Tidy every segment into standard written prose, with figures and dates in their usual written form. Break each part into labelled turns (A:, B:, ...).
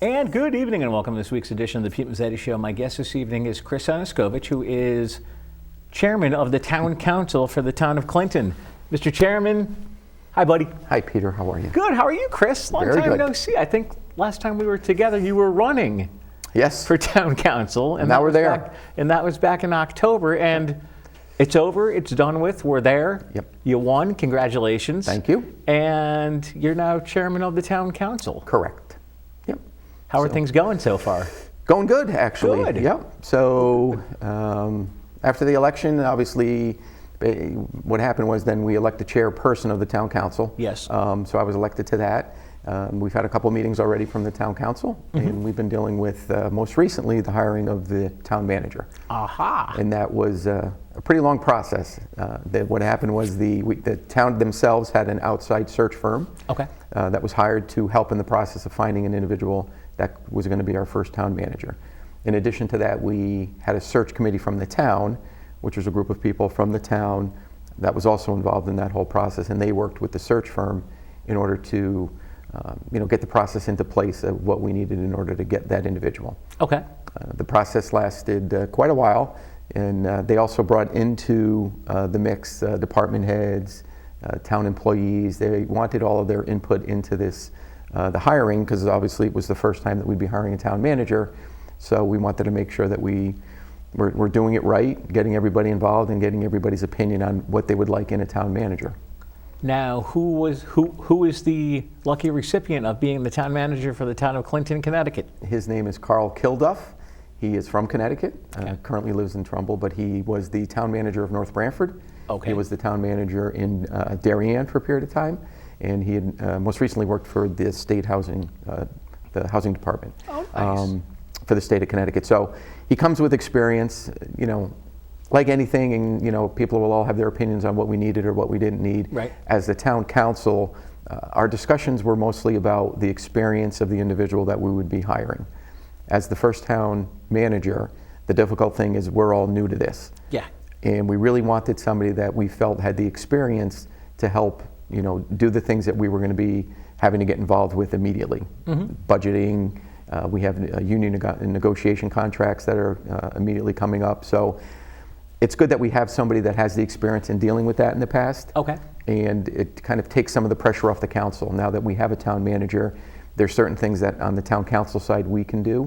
A: And good evening and welcome to this week's edition of the Pete Mezzetti Show. My guest this evening is Chris Aniskovich, who is chairman of the town council for the town of Clinton. Mr. Chairman, hi buddy.
B: Hi Peter, how are you?
A: Good, how are you, Chris? Long
B: Very
A: time
B: good.
A: no see. I think last time we were together you were running
B: Yes.
A: for town council.
B: And now we're there.
A: And that was back in October, and it's over, it's done with, we're there.
B: Yep.
A: You won, congratulations.
B: Thank you.
A: And you're now chairman of the town council.
B: Correct. Yep.
A: How are things going so far?
B: Going good, actually.
A: Good.
B: Yep. So after the election, obviously, what happened was then we elect the chairperson of the town council.
A: Yes.
B: So I was elected to that. We've had a couple meetings already from the town council, and we've been dealing with, most recently, the hiring of the town manager.
A: Aha.
B: And that was a pretty long process. What happened was the town themselves had an outside search firm
A: Okay.
B: that was hired to help in the process of finding an individual that was going to be our first town manager. In addition to that, we had a search committee from the town, which was a group of people from the town that was also involved in that whole process, and they worked with the search firm in order to get the process into place of what we needed in order to get that individual.
A: Okay.
B: The process lasted quite a while, and they also brought into the mix department heads, town employees. They wanted all of their input into this, the hiring, because obviously it was the first time that we'd be hiring a town manager. So we wanted to make sure that we're doing it right, getting everybody involved and getting everybody's opinion on what they would like in a town manager.
A: Now, who is the lucky recipient of being the town manager for the town of Clinton, Connecticut?
B: His name is Carl Kilduff. He is from Connecticut,
A: Okay.
B: Currently lives in Trumbull, but he was the town manager of North Branford.
A: Okay.
B: He was the town manager in Darien for a period of time, and he had most recently worked for the state housing, the housing department.
A: Oh, nice.
B: For the state of Connecticut. So he comes with experience, like anything, and people will all have their opinions on what we needed or what we didn't need.
A: Right.
B: As the town council, our discussions were mostly about the experience of the individual that we would be hiring. As the first town manager, the difficult thing is we're all new to this.
A: Yeah.
B: And we really wanted somebody that we felt had the experience to help, do the things that we were going to be having to get involved with immediately. Budgeting, we have union negotiation contracts that are immediately coming up. So it's good that we have somebody that has the experience in dealing with that in the past.
A: Okay.
B: And it kind of takes some of the pressure off the council. Now that we have a town manager, there's certain things that on the town council side we can do,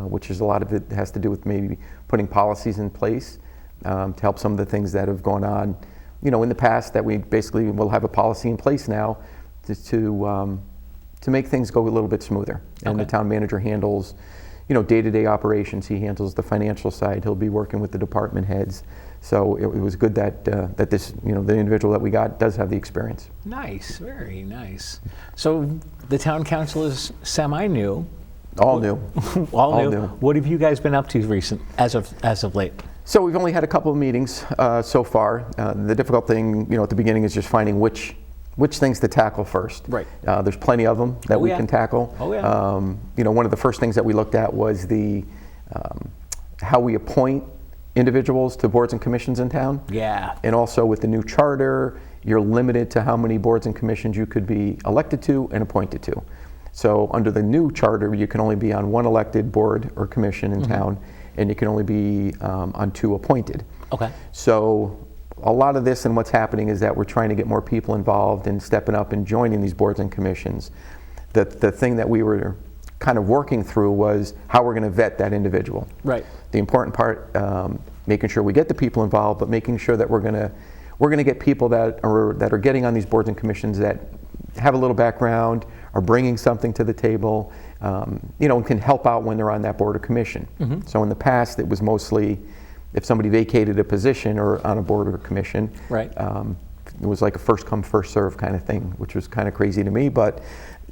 B: which is a lot of it has to do with maybe putting policies in place to help some of the things that have gone on, in the past, that we basically will have a policy in place now to make things go a little bit smoother. And
A: Okay.
B: the town manager handles, day-to-day operations. He handles the financial side. He'll be working with the department heads. So it was good that that this, the individual that we got does have the experience.
A: Nice, very nice. So the town council is semi-new.
B: All new.
A: All new. What have you guys been up to as of late?
B: So we've only had a couple of meetings so far. The difficult thing, at the beginning is just finding which things to tackle first.
A: Right.
B: There's plenty of them that we can tackle.
A: Oh, yeah.
B: One of the first things that we looked at was the how we appoint individuals to boards and commissions in town.
A: Yeah.
B: And also with the new charter, you're limited to how many boards and commissions you could be elected to and appointed to. So under the new charter, you can only be on one elected board or commission in town, and you can only be on two appointed.
A: Okay.
B: So a lot of this and what's happening is that we're trying to get more people involved and stepping up and joining these boards and commissions. The thing that we were kind of working through was how we're going to vet that individual.
A: Right.
B: The important part, making sure we get the people involved, but making sure that we're going to get people that are getting on these boards and commissions that have a little background, are bringing something to the table, and can help out when they're on that board or commission. So in the past, it was mostly if somebody vacated a position or on a board or commission,
A: Right.
B: It was like a first come, first serve kind of thing, which was kind of crazy to me. But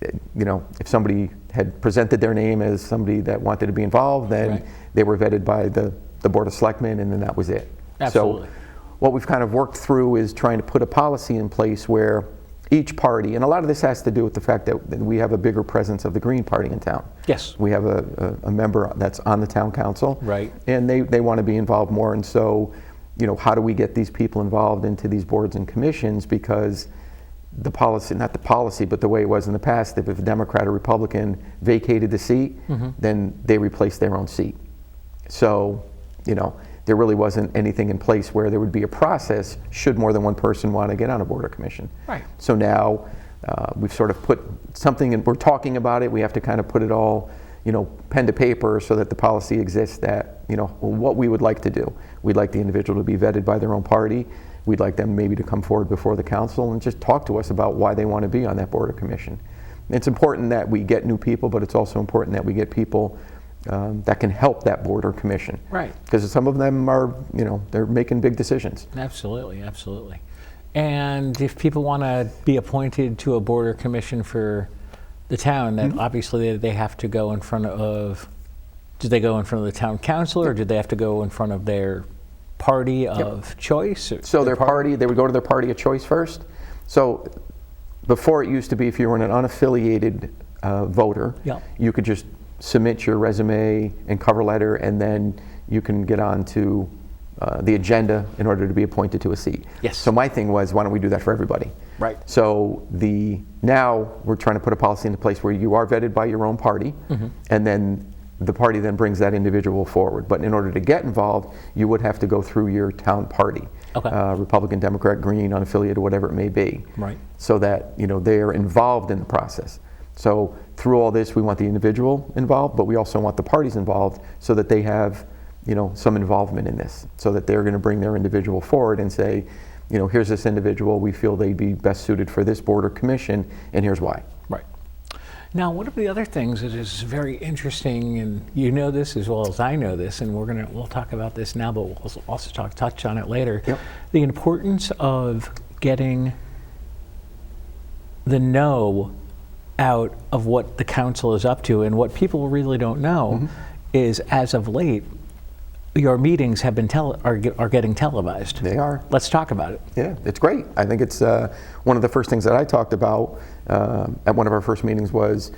B: if somebody had presented their name as somebody that wanted to be involved, then
A: Right.
B: they were vetted by the Board of Selectmen, and then that was it.
A: Absolutely.
B: So what we've kind of worked through is trying to put a policy in place where each party, and a lot of this has to do with the fact that we have a bigger presence of the Green Party in town.
A: Yes.
B: We have a member that's on the town council.
A: Right.
B: And they want to be involved more. And so, how do we get these people involved into these boards and commissions? Because the policy, not the policy, but the way it was in the past, if a Democrat or Republican vacated the seat, then they replaced their own seat. So, there really wasn't anything in place where there would be a process should more than one person want to get on a board or commission.
A: Right.
B: So now we've sort of put something, and we're talking about it. We have to kind of put it all, pen to paper so that the policy exists that, what we would like to do. We'd like the individual to be vetted by their own party. We'd like them maybe to come forward before the council and just talk to us about why they want to be on that board or commission. It's important that we get new people, but it's also important that we get people that can help that board or commission.
A: Right.
B: Because some of them are, they're making big decisions.
A: Absolutely, absolutely. And if people want to be appointed to a board or commission for the town, then obviously they have to go in front of, do they go in front of the town council, or do they have to go in front of their party of choice?
B: So their party, they would go to their party of choice first. So before it used to be, if you were an unaffiliated voter, you could just submit your resume and cover letter, and then you can get on to the agenda in order to be appointed to a seat.
A: Yes.
B: So my thing was, why don't we do that for everybody?
A: Right.
B: So now we're trying to put a policy into place where you are vetted by your own party, and then the party then brings that individual forward. But in order to get involved, you would have to go through your town party.
A: Okay.
B: Republican, Democrat, Green, unaffiliated, whatever it may be.
A: Right.
B: So that they are involved in the process. So through all this, we want the individual involved, but we also want the parties involved so that they have some involvement in this, so that they're going to bring their individual forward and say, here's this individual, we feel they'd be best suited for this board or commission, and here's why.
A: Right. Now, one of the other things that is very interesting, and you know this as well as I know this, and we'll talk about this now, but we'll also touch on it later.
B: Yep.
A: The importance of getting the know out of what the council is up to, and what people really don't know is, as of late, your meetings have been are getting televised.
B: They are.
A: Let's talk about it.
B: Yeah, it's great. I think it's one of the first things that I talked about at one of our first meetings was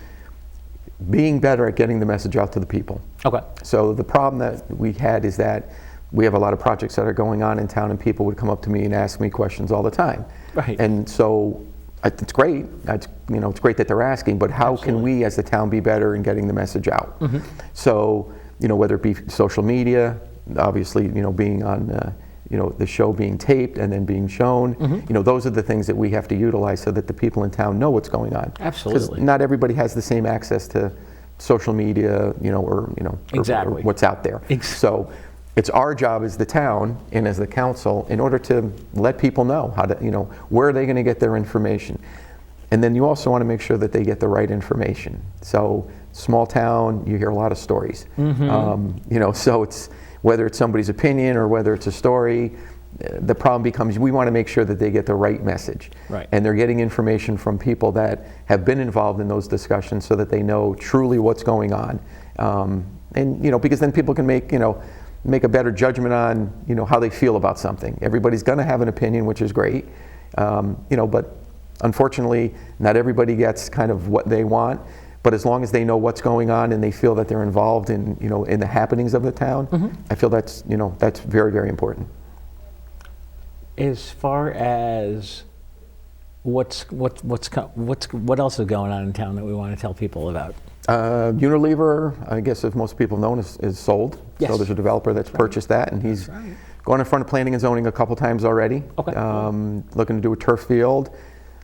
B: being better at getting the message out to the people.
A: Okay.
B: So the problem that we had is that we have a lot of projects that are going on in town, and people would come up to me and ask me questions all the time.
A: Right.
B: And so it's great. It's great that they're asking, but how can we as the town be better in getting the message out? So, whether it be social media, obviously, being on, the show being taped and then being shown, those are the things that we have to utilize so that the people in town know what's going on.
A: Absolutely.
B: Because not everybody has the same access to social media, or
A: Exactly.
B: or what's out there. So it's our job as the town and as the council in order to let people know how to, where are they going to get their information. And then you also want to make sure that they get the right information. So small town, you hear a lot of stories. So it's whether it's somebody's opinion or whether it's a story, the problem becomes we want to make sure that they get the right message.
A: Right.
B: And they're getting information from people that have been involved in those discussions so that they know truly what's going on. And because then people can make a better judgment on how they feel about something. Everybody's going to have an opinion, which is great. But unfortunately, not everybody gets kind of what they want. But as long as they know what's going on and they feel that they're involved in in the happenings of the town, I feel that's that's very, very important.
A: As far as what else is going on in town that we want to tell people about?
B: Unilever, I guess if most people know, is sold.
A: Yes.
B: So there's a developer that's purchased that, and he's gone in front of planning and zoning a couple times already.
A: Okay.
B: Looking to do a turf field.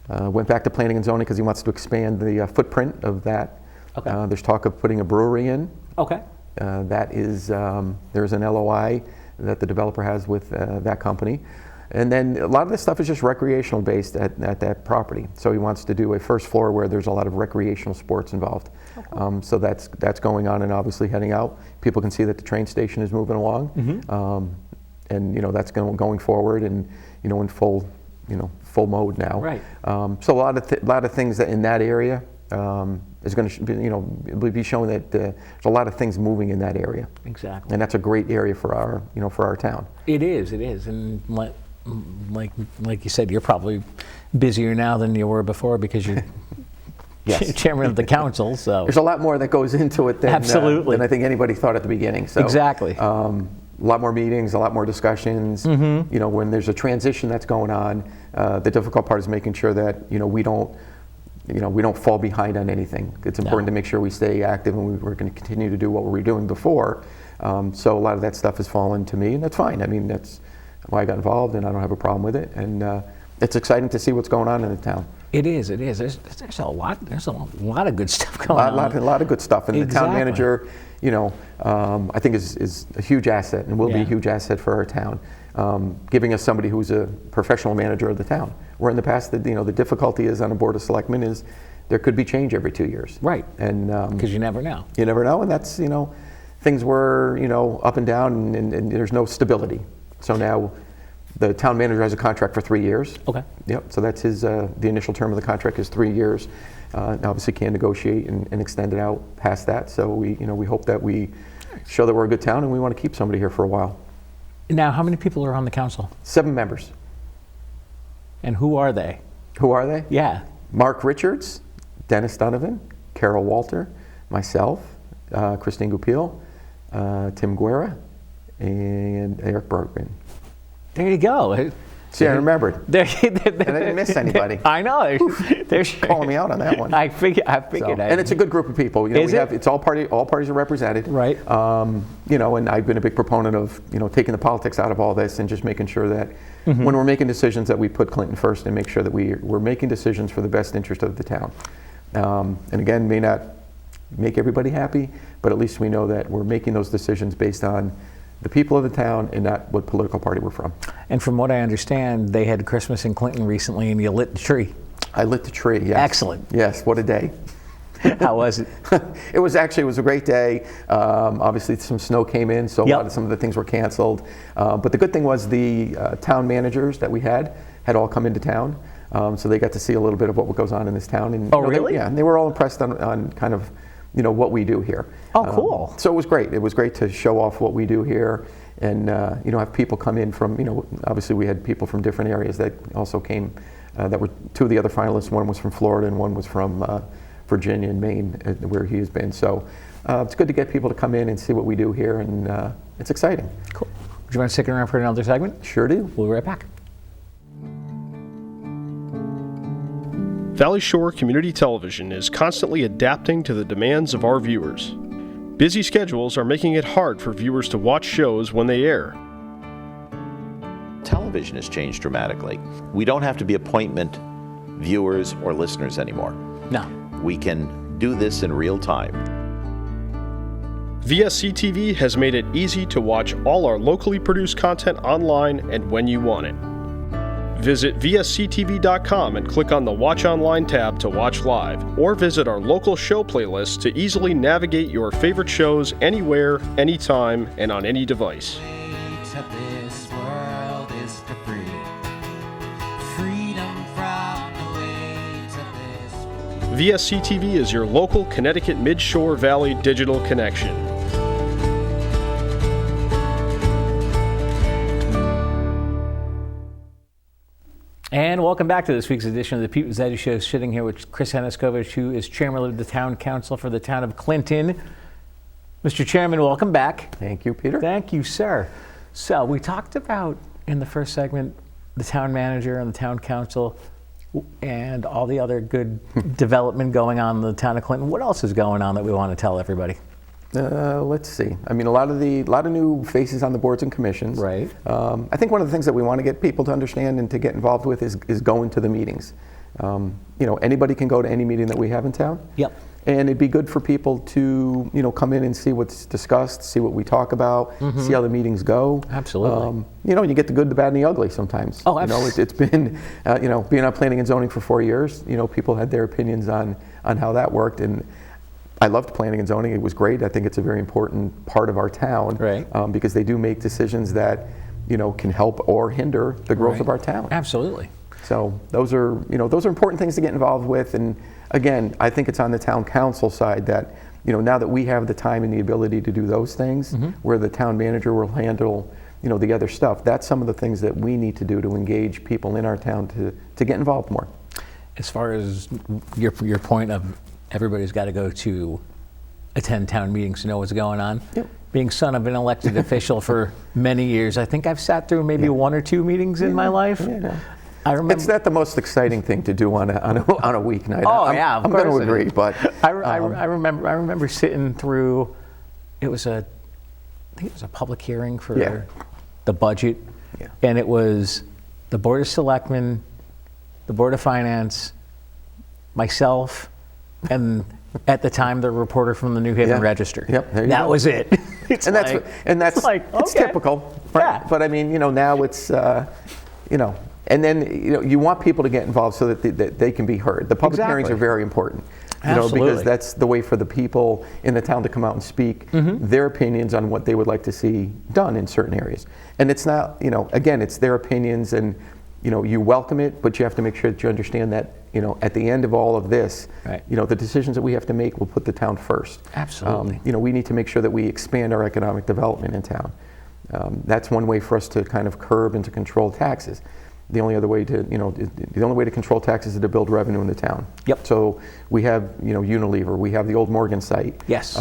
B: Went back to planning and zoning because he wants to expand the footprint of that.
A: Okay.
B: There's talk of putting a brewery in.
A: Okay.
B: That is, there's an LOI that the developer has with that company. And then a lot of this stuff is just recreational based at that property. So he wants to do a first floor where there's a lot of recreational sports involved. Okay. So that's going on and obviously heading out. People can see that the train station is moving along. And that's going forward and in full mode now.
A: Right.
B: So a lot of things that in that area is going to be showing that there's a lot of things moving in that area.
A: Exactly.
B: And that's a great area for our town.
A: It is, and like you said, you're probably busier now than you were before because you're
B: Yes.
A: chairman of the council. So
B: there's a lot more that goes into it than
A: Absolutely.
B: than I think anybody thought at the beginning. So
A: exactly.
B: lot more meetings, a lot more discussions. You know, when there's a transition that's going on, the difficult part is making sure that, you know, we don't fall behind on anything. It's important to make sure we stay active, and we're going to continue to do what we were doing before. So a lot of that stuff has fallen to me, and that's fine. I mean, that's why I got involved, and I don't have a problem with it. And it's exciting to see what's going on in the town.
A: It is. There's a lot of good stuff going on.
B: A lot of good stuff. And the town manager, you know, I think is a huge asset, and will be a huge asset for our town. Giving us somebody who's a professional manager of the town. Where in the past, you know, the difficulty is on a board of selectmen is there could be change every 2 years.
A: Right.
B: And
A: because you never know.
B: You never know, and that's, you know, things were, you know, up and down, and there's no stability. So now the town manager has a contract for 3 years.
A: Okay.
B: Yep. So that's his. The initial term of the contract is 3 years. Obviously, can negotiate and extend it out past that. So we hope that we show that we're a good town, and we want to keep somebody here for a while.
A: Now, how many people are on the council?
B: 7 members.
A: And who are they?
B: Who are they?
A: Yeah.
B: Mark Richards, Dennis Donovan, Carol Walter, myself, Christine Goupil, Tim Guerra, and Eric Bergman.
A: There you go.
B: See, I remembered.
A: And
B: I didn't miss anybody.
A: I know. They're
B: calling me out on that one.
A: I figured.
B: And it's a good group of people. You know, it's all parties are represented.
A: Right.
B: You know, and I've been a big proponent of, you know, taking the politics out of all this and just making sure that when we're making decisions that we put Clinton first and make sure that we're making decisions for the best interest of the town. And again, may not make everybody happy, but at least we know that we're making those decisions based on the people of the town and not what political party we're from.
A: And from what I understand, they had Christmas in Clinton recently, and you lit the tree.
B: I lit the tree, yes.
A: Excellent.
B: Yes, what a day.
A: How was it?
B: It was a great day. Obviously, some snow came in, so some of the things were canceled. But the good thing was the town managers that we had all come into town, so they got to see a little bit of what goes on in this town. And,
A: really?
B: And they were all impressed on kind of, you know, what we do here.
A: Oh, cool.
B: So it was great. It was great to show off what we do here, and you know, have people come in from, you know, obviously we had people from different areas that also came. That were 2 of the other finalists. One was from Florida, and one was from Virginia and Maine, where he has been. So it's good to get people to come in and see what we do here, and it's exciting.
A: Cool. Do you want to stick around for another segment?
B: Sure do.
A: We'll be right back.
C: Valley Shore Community Television is constantly adapting to the demands of our viewers. Busy schedules are making it hard for viewers to watch shows when they air.
D: Television has changed dramatically. We don't have to be appointment viewers or listeners anymore.
A: No.
D: We can do this in real time.
C: VSC TV has made it easy to watch all our locally produced content online and when you want it. Visit vsctv.com and click on the Watch Online tab to watch live, or visit our local show playlist to easily navigate your favorite shows anywhere, anytime, and on any device.
E: This world is for free. Freedom from the weight of this.
C: VSC TV is your local Connecticut Mid-Shore Valley digital connection.
A: And welcome back to this week's edition of the Pete Mezzetti Show. Sitting here with Chris Aniskovich, who is chairman of the town council for the town of Clinton. Mr. Chairman, welcome back.
B: Thank you, Peter.
A: Thank you, sir. So we talked about in the first segment the town manager and the town council and all the other good development going on in the town of Clinton. What else is going on that we want to tell everybody?
B: Let's see. I mean, a lot of new faces on the boards and commissions.
A: Right.
B: I think one of the things that we want to get people to understand and to get involved with is going to the meetings. You know, anybody can go to any meeting that we have in town.
A: Yep.
B: And it'd be good for people to, you know, come in and see what's discussed, see what we talk about, see how the meetings go.
A: Absolutely.
B: You know, you get the good, the bad, and the ugly sometimes.
A: Oh,
B: absolutely. You know, it's been, you know, being on planning and zoning for 4 years, you know, people had their opinions on how that worked. And I loved planning and zoning. It was great. I think it's a very important part of our town.
A: Right.
B: Because they do make decisions that, you know, can help or hinder the growth of our town.
A: Absolutely.
B: So those are important things to get involved with. And again, I think it's on the town council side that, you know, now that we have the time and the ability to do those things, where the town manager will handle, you know, the other stuff, that's some of the things that we need to do to engage people in our town to get involved more.
A: As far as your point of everybody's got to go to attend town meetings to know what's going on.
B: Yep.
A: being son of an elected official for many years, I think I've sat through maybe 1 or 2 meetings in my life.
B: Yeah.
A: I remember.
B: It's not the most exciting thing to do on a weeknight.
A: Oh,
B: I'm going to agree, but
A: I remember sitting through. I think it was a public hearing for the budget, and it was the Board of Selectmen, the Board of Finance, myself, and at the time the reporter from the New Haven Register.
B: Yep, there you
A: that
B: go.
A: was it. It's
B: that's
A: it's okay.
B: typical, right?
A: Yeah.
B: But I mean, now it's and then you want people to get involved so that they can be heard. The public hearings are very important.
A: Absolutely.
B: Because that's the way for the people in the town to come out and speak their opinions on what they would like to see done in certain areas. And it's not, again, it's their opinions, and you welcome it, but you have to make sure that you understand that, at the end of all of this, the decisions that we have to make will put the town first.
A: Absolutely.
B: We need to make sure that we expand our economic development in town. That's one way for us to kind of curb and to control taxes. The only other way to, the only way to control taxes is to build revenue in the town.
A: Yep.
B: So we have, Unilever, we have the old Morgan site.
A: Yes.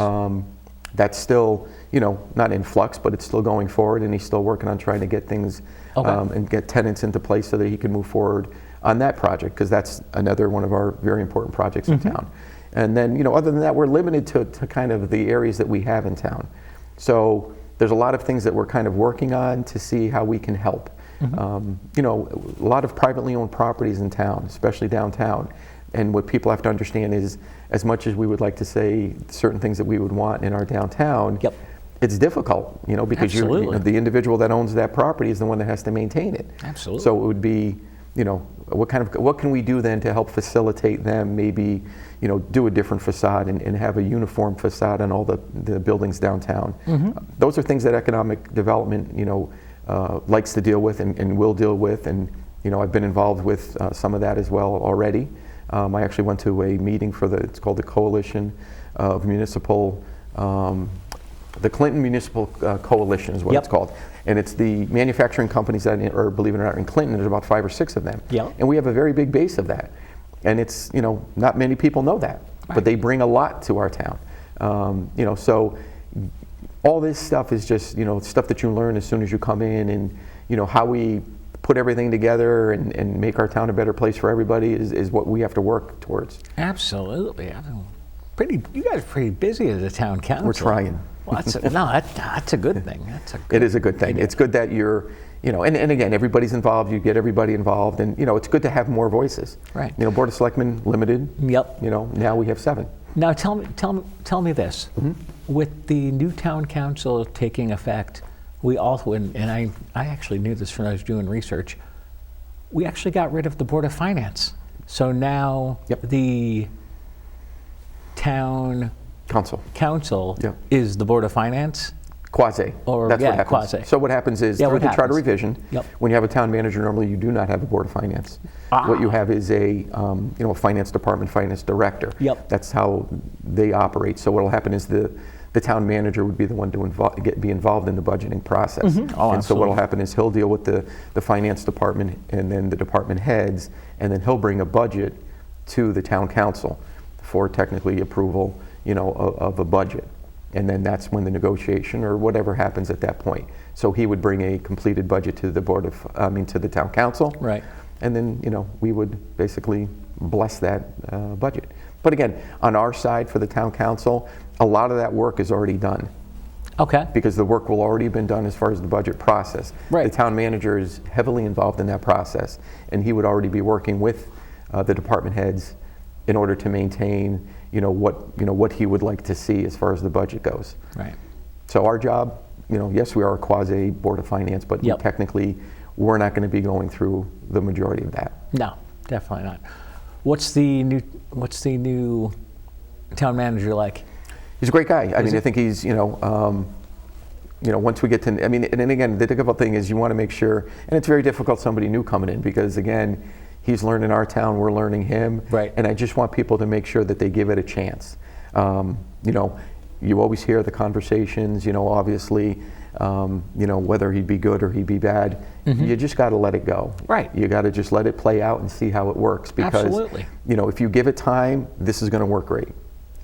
B: That's still, not in flux, but it's still going forward, and he's still working on trying to get things and get tenants into place so that he can move forward on that project, because that's another one of our very important projects in town. And then, other than that, we're limited to kind of the areas that we have in town. So there's a lot of things that we're kind of working on to see how we can help. A lot of privately owned properties in town, especially downtown. And what people have to understand is, as much as we would like to say certain things that we would want in our downtown, it's difficult, because the individual that owns that property is the one that has to maintain it.
A: Absolutely.
B: So it would be, what can we do then to help facilitate them, maybe, do a different facade and have a uniform facade on all the buildings downtown. Those are things that economic development, likes to deal with and will deal with, and I've been involved with some of that as well already. I actually went to a meeting for it's called the Coalition of Municipal, the Clinton Municipal Coalition is what it's called, and it's the manufacturing companies that are, believe it or not, in Clinton. There's about 5 or 6 of them, and we have a very big base of that, and it's not many people know that, but they bring a lot to our town. So all this stuff is just, stuff that you learn as soon as you come in, and, how we put everything together and make our town a better place for everybody is what we have to work towards.
A: Absolutely. You guys are pretty busy as a town council.
B: We're trying.
A: Well, that's a good thing.
B: It is a good thing. It's good that you're, and again, everybody's involved. You get everybody involved, and, it's good to have more voices.
A: Right.
B: Board of Selectmen, limited.
A: Yep.
B: Now we have 7.
A: Now tell me this. With the new town council taking effect, we also, and I actually knew this when I was doing research, we actually got rid of the Board of Finance. So now the town council is the Board of Finance?
B: Quasi.
A: Or,
B: that's what happens.
A: Quasi.
B: So what happens is, through the charter revision, when you have a town manager, normally you do not have a Board of Finance. What you have is a finance department, finance director. That's how they operate. So what will happen is the town manager would be the one to be involved in the budgeting process. And so what will happen is he'll deal with the finance department and then the department heads, and then he'll bring a budget to the town council for technically approval, of a budget. And then that's when the negotiation or whatever happens at that point. So he would bring a completed budget to the to the town council.
A: Right.
B: And then, we would basically bless that budget. But again, on our side for the town council, a lot of that work is already done.
A: Okay.
B: Because the work will already have been done as far as the budget process.
A: Right.
B: The town manager is heavily involved in that process, and he would already be working with the department heads in order to maintain, what he would like to see as far as the budget goes.
A: Right.
B: So our job, yes, we are a quasi Board of Finance, but technically we're not going to be going through the majority of that.
A: No, definitely not. What's the new town manager like?
B: He's a great guy. I think he's, once we get to, and again, the difficult thing is you want to make sure, and it's very difficult somebody new coming in, because again, he's learning our town, we're learning him.
A: Right.
B: And I just want people to make sure that they give it a chance. You always hear the conversations, obviously, whether he'd be good or he'd be bad. You just got to let it go.
A: Right.
B: You got to just let it play out and see how it works. Because,
A: absolutely.
B: If you give it time, this is going to work great.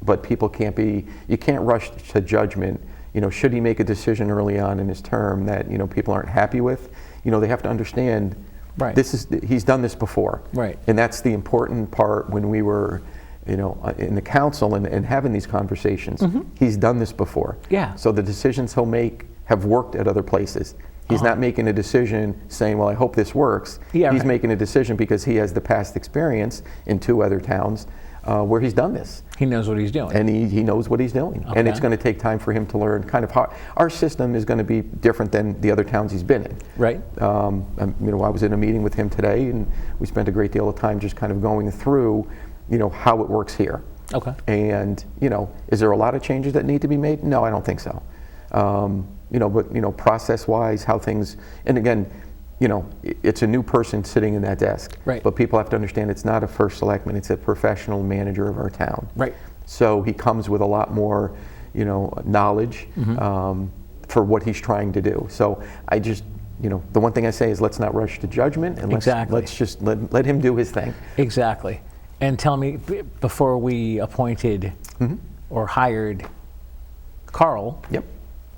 B: But people you can't rush to judgment, should he make a decision early on in his term that, people aren't happy with, they have to understand
A: Right.
B: he's done this before.
A: Right.
B: And that's the important part when we were, in the council and having these conversations. He's done this before.
A: Yeah.
B: So the decisions he'll make have worked at other places. He's not making a decision saying, well, I hope this works.
A: Yeah,
B: He's
A: right.
B: making a decision because he has the past experience in 2 other towns where he's done this.
A: He knows what he's doing.
B: And he knows what he's doing. And it's
A: Okay.
B: going to take time for him to learn kind of how our system is going to be different than the other towns he's been in.
A: Right.
B: I was in a meeting with him today, and we spent a great deal of time just kind of going through, how it works here.
A: Okay.
B: And, is there a lot of changes that need to be made? No, I don't think so. But process-wise, how things, and again, it's a new person sitting in that desk.
A: Right.
B: But people have to understand it's not a first selectman, it's a professional manager of our town.
A: Right.
B: So he comes with a lot more, knowledge for what he's trying to do. So I just, the one thing I say is let's not rush to judgment, and let's just let him do his thing.
A: Exactly. And tell me, before we appointed or hired Carl,
B: Yep,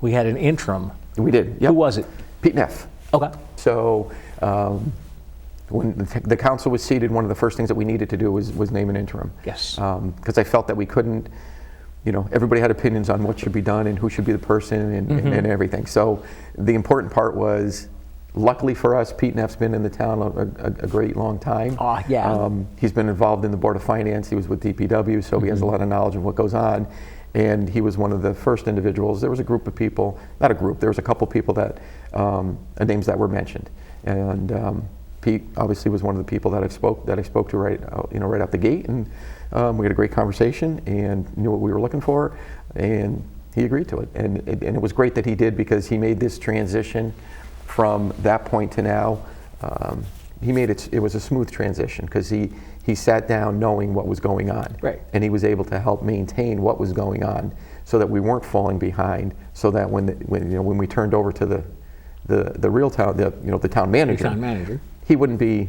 A: we had an interim.
B: we did. Yep.
A: Who was it?
B: Pete Neff.
A: Okay.
B: So when the council was seated, one of the first things that we needed to do was name an interim.
A: Yes.
B: Because I felt that we couldn't, everybody had opinions on what should be done and who should be the person and everything. So the important part was, luckily for us, Pete Neff's been in the town a great long time.
A: Oh, yeah.
B: He's been involved in the Board of Finance. He was with DPW, so he has a lot of knowledge of what goes on. And he was one of the first individuals. There was a group of people, not a group, there was a couple people that, names that were mentioned. And Pete obviously was one of the people that I spoke to right out the gate. And we had a great conversation and knew what we were looking for. And he agreed to it. And it was great that he did, because he made this transition from that point to now. It was a smooth transition, because he sat down knowing what was going on.
A: Right.
B: And he was able to help maintain what was going on, so that we weren't falling behind, so that when we turned over to the real town, the town manager, he wouldn't be,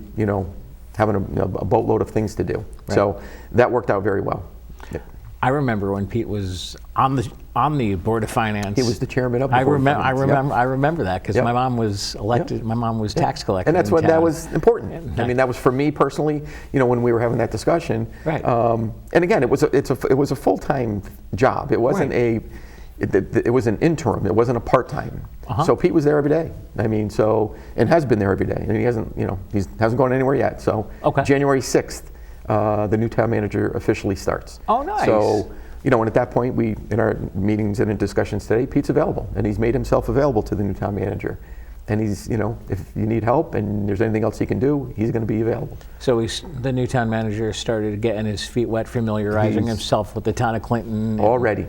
B: having a boatload of things to do.
A: Right.
B: So that worked out very well. Yeah.
A: I remember when Pete was on the Board of Finance.
B: He was the chairman of the Board of Finance.
A: I remember that, because my mom was elected. My mom was tax collector.
B: And that's
A: in
B: what that
A: town.
B: was important. I mean, that was for me personally. When we were having that discussion.
A: Right.
B: And again, it was a full-time job. It wasn't it was an interim. It wasn't a part-time. So Pete was there every day. I mean, and has been there every day. And he hasn't gone anywhere yet. So January 6th. The new town manager officially starts.
A: Oh, nice.
B: So, and at that point, in our meetings and in discussions today, Pete's available, and he's made himself available to the new town manager. And he's, if you need help and there's anything else he can do, he's going to be available.
A: So the new town manager started getting his feet wet, familiarizing himself with the town of Clinton.
B: Already.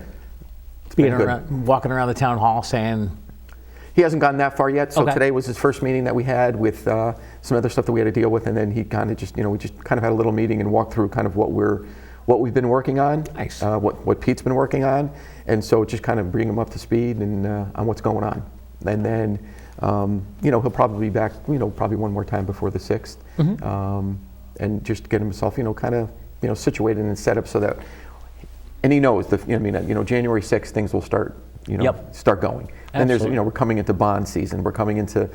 A: Walking around the town hall saying.
B: He hasn't gotten that far yet, so today was his first meeting that we had with some other stuff that we had to deal with, and then he kind of just, we just kind of had a little meeting and walked through kind of what we've been working on,
A: nice.
B: What Pete's been working on, and so just kind of bring him up to speed and on what's going on, and then he'll probably be back, probably one more time before the 6th, and just get himself, kind of, situated and set up so that, and he knows January 6th things will start. Start going. And there's, we're coming into bond season. We're coming into,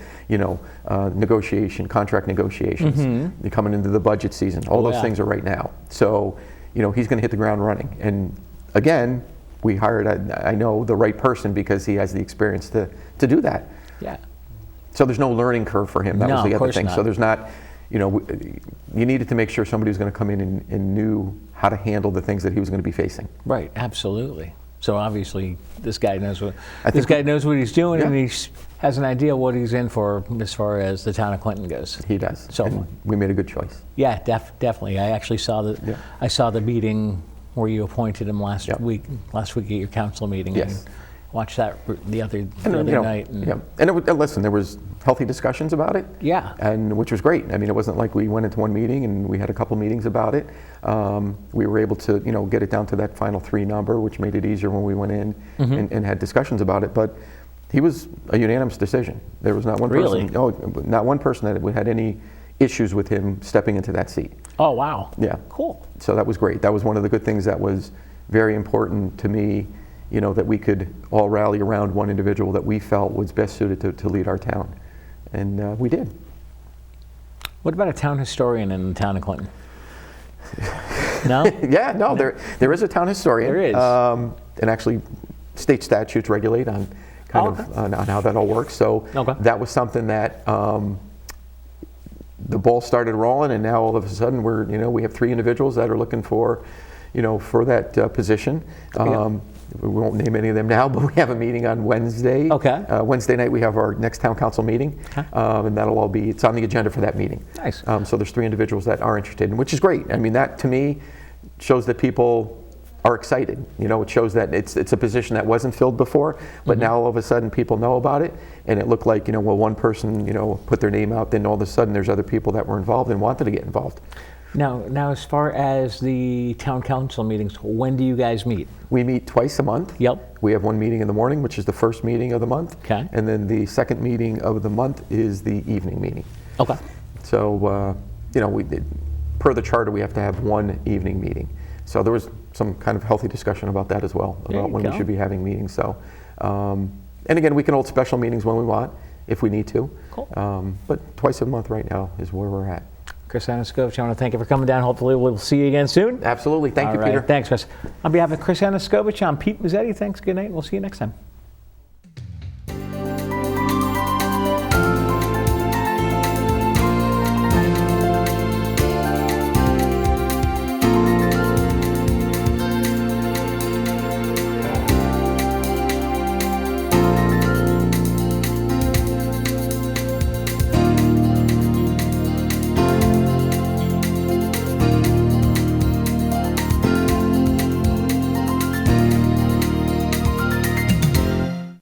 B: contract negotiations. You're coming into the budget season. All those things are right now. So, he's going to hit the ground running. And again, we hired, I know, the right person, because he has the experience to do that.
A: Yeah.
B: So there's no learning curve for him. That was the other thing.
A: Not.
B: So there's not, you needed to make sure somebody was going to come in and knew how to handle the things that he was going to be facing.
A: Right. Absolutely. So obviously, this guy knows what he's doing, and he has an idea what he's in for as far as the town of Clinton goes.
B: He does.
A: So
B: and we made a good choice.
A: Yeah, definitely. I actually saw the meeting where you appointed him last week at your council meeting.
B: Yes.
A: And watched that the other night.
B: And listen, there was healthy discussions about it.
A: Yeah.
B: And which was great. I mean, it wasn't like we went into one meeting and we had a couple meetings about it. We were able to, get it down to that final 3 number, which made it easier when we went in and had discussions about it. But he was a unanimous decision. There was not one person. Not one person that had any issues with him stepping into that seat.
A: Oh, wow.
B: Yeah.
A: Cool.
B: So that was great. That was one of the good things that was very important to me that we could all rally around one individual that we felt was best suited to lead our town. And we did.
A: What about a town historian in the town of Clinton? No?
B: Yeah, no, there is a town historian.
A: There is.
B: And actually, state statutes regulate on kind of on how that all works. So that was something that the ball started rolling, and now all of a sudden we have 3 individuals that are looking for that position. We won't name any of them now, but we have a meeting on Wednesday.
A: Okay.
B: Wednesday night we have our next town council meeting, and that'll all be, it's on the agenda for that meeting.
A: Nice.
B: So there's 3 individuals that are interested, which is great. I mean, that to me shows that people are excited. It shows that it's a position that wasn't filled before, but now all of a sudden people know about it, and it looked like, one person, put their name out, then all of a sudden there's other people that were involved and wanted to get involved.
A: Now, as far as the town council meetings, when do you guys meet?
B: We meet twice a month.
A: Yep.
B: We have one meeting in the morning, which is the first meeting of the month.
A: Okay.
B: And then the second meeting of the month is the evening meeting.
A: Okay.
B: So, per the charter, we have to have one evening meeting. So there was some kind of healthy discussion about that as well, about when we should be having meetings. So, and again, we can hold special meetings when we want, if we need to.
A: Cool.
B: But twice a month right now is where we're at.
A: Chris Aniskovich, I want to thank you for coming down. Hopefully we'll see you again soon.
B: Absolutely. Thank you,
A: All right.
B: Peter.
A: Thanks, Chris. On behalf of Chris Aniskovich, I'm Pete Mezzetti. Thanks. Good night. We'll see you next time.